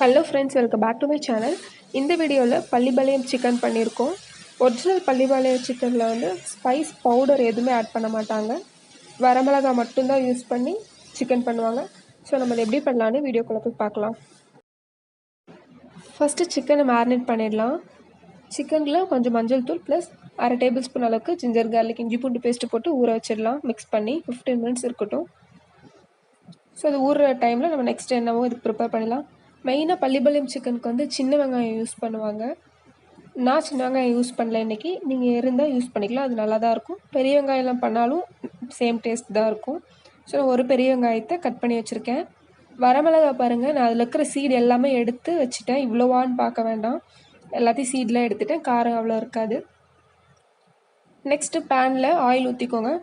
Hello friends, welcome back to my channel. இந்த வீடியோவில் Pallipalayam chicken பண்ணியிருக்கோம். ஒரிஜினல் பள்ளிப்பாளையம் சிக்கனில் வந்து ஸ்பைஸ் பவுடர் எதுவுமே ஆட் பண்ண மாட்டாங்க. வரமிளகாய் மட்டும்தான் யூஸ் பண்ணி சிக்கன் பண்ணுவாங்க. ஸோ நம்ம அதை எப்படி பண்ணலான்னு வீடியோக்குள்ளே போய் பார்க்கலாம். ஃபஸ்ட்டு சிக்கனை மேரினேட் பண்ணிடலாம். சிக்கனில் கொஞ்சம் மஞ்சள் தூள் ப்ளஸ் அரை டேபிள் ஸ்பூன் அளவுக்கு ஜிஞ்சர் கார்லிக் இஞ்சி பூண்டு பேஸ்ட்டு போட்டு ஊற வச்சிடலாம். மிக்ஸ் பண்ணி 15 மினிட்ஸ் இருக்கட்டும். ஸோ அது ஊறுற டைமில் நம்ம நெக்ஸ்ட் என்னவோ இதுக்கு ப்ரிப்பேர் பண்ணலாம். மெயினாக பள்ளிப்பாளையம் சிக்கனுக்கு வந்து சின்ன வெங்காயம் யூஸ் பண்ணுவாங்க. நான் சின்ன வெங்காயம் யூஸ் பண்ணல இன்றைக்கி. நீங்கள் இருந்தால் யூஸ் பண்ணிக்கலாம், அது நல்லா தான் இருக்கும். பெரிய வெங்காயம்லாம் பண்ணாலும் சேம் டேஸ்ட் தான் இருக்கும். ஸோ நான் ஒரு பெரிய வெங்காயத்தை கட் பண்ணி வச்சுருக்கேன். வரமிளகாய் பாருங்கள், நான் அதில் இருக்கிற சீடு எல்லாமே எடுத்து வச்சுட்டேன். இவ்வளோவான்னு பார்க்க வேண்டாம், எல்லாத்தையும் சீடெலாம் எடுத்துட்டேன். காரம் அவ்வளோ இருக்காது. நெக்ஸ்ட்டு பேனில் ஆயில் ஊற்றிக்கோங்க.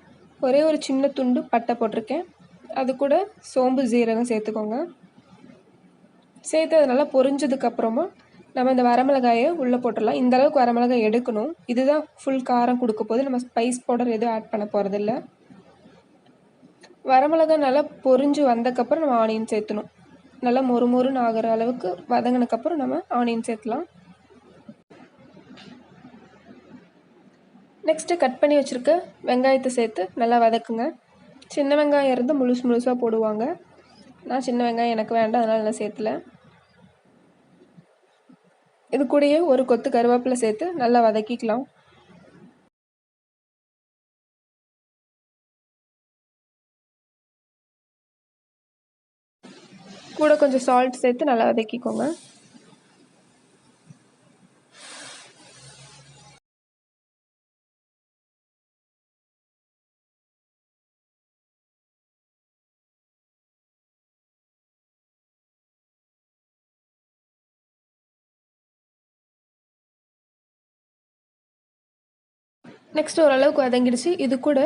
ஒரே ஒரு சின்ன துண்டு பட்டை போட்டிருக்கேன். அது கூட சோம்பு ஜீரகம் சேர்த்துக்கோங்க. சேர்த்து அது நல்லா பொரிஞ்சதுக்கப்புறமா நம்ம இந்த வரமிளகாயை உள்ளே போட்டுடலாம். இந்த அளவுக்கு வரமிளகாய் எடுக்கணும். இதுதான் ஃபுல் காரம் கொடுக்க போது. நம்ம ஸ்பைஸ் பவுடர் எதுவும் ஆட் பண்ண போகிறதில்ல. வரமிளகாய் நல்லா பொரிஞ்சு வந்தக்கப்புறம் நம்ம ஆனியன் சேர்த்தணும். நல்லா மொறுமொறுன்னு ஆகிற அளவுக்கு வதங்கினக்கப்புறம் நம்ம ஆனியன் சேர்த்துலாம். நெக்ஸ்ட்டு கட் பண்ணி வச்சுருக்க வெங்காயத்தை சேர்த்து நல்லா வதக்குங்க. சின்ன வெங்காயம் இருந்து முழுசாக போடுவாங்க. நான் சின்ன வெங்காயம் எனக்கு வேண்டாம், அதனால் நான் சேர்த்துல. இது கூடயே ஒரு கொத்து கருவேப்பிலை சேர்த்து நல்லா வதக்கிக்கலாம். கூட கொஞ்சம் சால்ட் சேர்த்து நல்லா வதக்கிக்கோங்க. நெக்ஸ்ட் ஓரளவுக்கு வதங்கிடுச்சு. இது கூட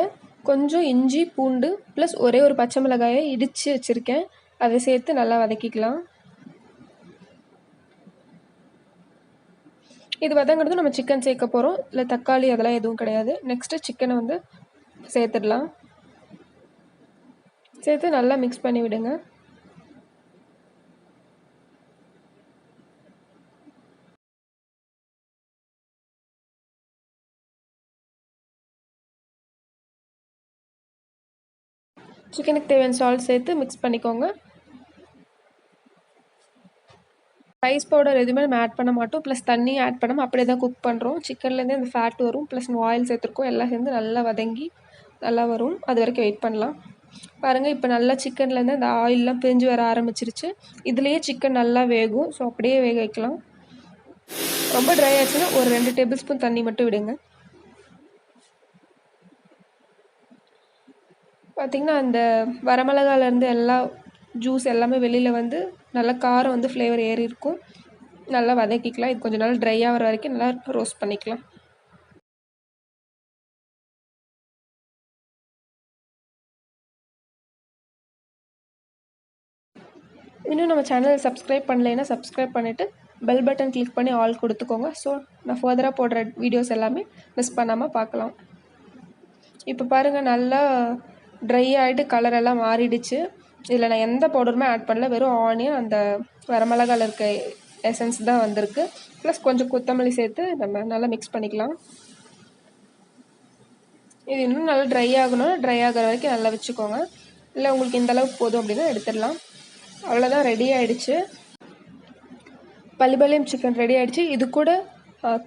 கொஞ்சம் இஞ்சி பூண்டு ப்ளஸ் ஒரே ஒரு பச்சை மிளகாயை இடித்து வச்சுருக்கேன். அதை சேர்த்து நல்லா வதக்கிக்கலாம். இது வதங்கிறது நம்ம சிக்கன் சேர்க்க போகிறோம். இல்லை தக்காளி அதெல்லாம் எதுவும் கிடையாது. நெக்ஸ்ட்டு சிக்கனை வந்து சேர்த்துடலாம். சேர்த்து நல்லா மிக்ஸ் பண்ணி விடுங்க. சிக்கனுக்கு தேவையான சால்ட் சேர்த்து மிக்ஸ் பண்ணிக்கோங்க. ஸ்பைஸ் பவுடர் எதுவுமே நம்ம ஆட் பண்ண மாட்டோம். ப்ளஸ் தண்ணி ஆட் பண்ணாமல் அப்படியே தான் குக் பண்ணுறோம். சிக்கன்லேருந்தே அந்த ஃபேட் வரும், ப்ளஸ் நம்ம ஆயில் சேர்த்துருக்கோம். எல்லாம் சேர்ந்து நல்லா வதங்கி நல்லா வரும். அது வரைக்கும் வெயிட் பண்ணலாம். பாருங்கள், இப்போ நல்லா சிக்கன்லேருந்து அந்த ஆயிலெலாம் பிரிஞ்சு வர ஆரம்பிச்சிருச்சு. இதுலேயே சிக்கன் நல்லா வேகும். ஸோ அப்படியே வேக வைக்கலாம். ரொம்ப ட்ரை ஆச்சுன்னா ஒரு 2 டேபிள் ஸ்பூன் தண்ணி மட்டும் விடுங்க. பார்த்திங்கன்னா அந்த வரமிளகாலேருந்து எல்லா ஜூஸ் எல்லாமே வெளியில் வந்து நல்லா காரம் வந்து ஃப்ளேவர் ஏறி இருக்கும். நல்லா வதக்கிக்கலாம். இது கொஞ்சம் நாள் ட்ரை ஆகிற வரைக்கும் நல்லா ரோஸ்ட் பண்ணிக்கலாம். இன்னும் நம்ம சேனலை சப்ஸ்கிரைப் பண்ணலைன்னா சப்ஸ்கிரைப் பண்ணிவிட்டு பெல் பட்டன் கிளிக் பண்ணி ஆல் கொடுத்துக்கோங்க. ஸோ நான் ஃபர்தராக போடுற வீடியோஸ் எல்லாமே மிஸ் பண்ணாமல் பார்க்கலாம். இப்போ பாருங்கள், நல்லா ட்ரை ஆகிட்டு கலரெல்லாம் மாறிடுச்சு. இதில் நான் எந்த பவுடருமே ஆட் பண்ணல. வெறும் ஆனியன் அந்த வரமிளகாயில் இருக்க எசன்ஸ் தான் வந்திருக்கு. ப்ளஸ் கொஞ்சம் கொத்தமல்லி சேர்த்து நம்ம நல்லா மிக்ஸ் பண்ணிக்கலாம். இது இன்னும் நல்லா ட்ரை ஆகணும். ட்ரை ஆகிற வரைக்கும் நல்லா வச்சுக்கோங்க. இல்லை உங்களுக்கு இந்த அளவுக்கு போதும் அப்படின்னா எடுத்துடலாம். அவ்வளோதான், ரெடி ஆகிடுச்சு. பள்ளிப்பாளையம் சிக்கன் ரெடி ஆகிடுச்சு. இது கூட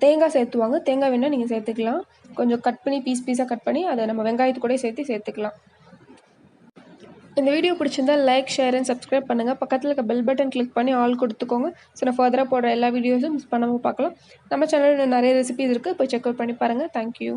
தேங்காய் சேர்த்துவாங்க. தேங்காய் வேணால் நீங்கள் சேர்த்துக்கலாம். கொஞ்சம் கட் பண்ணி பீஸாக கட் பண்ணி அதை நம்ம வெங்காயத்து கூட சேர்த்துக்கலாம். இந்த வீடியோ பிடிச்சிருந்தா லைக், ஷேர் அண்ட் சப்ஸ்கிரைப் பண்ணுங்கள். பக்கத்தில் இருக்க பெல் பட்டன் கிளிக் பண்ணி ஆல் கொடுத்துக்கோங்க. ஸோ நான் ஃபர்தராக போடுற எல்லா வீடியோஸும் மிஸ் பண்ணாமல் பார்க்கலாம். நம்ம சேனலில் நிறைய ரெசிபிஸ் இருக்குது, போய் செக் அவுட் பண்ணி பாருங்கள். தேங்க்யூ.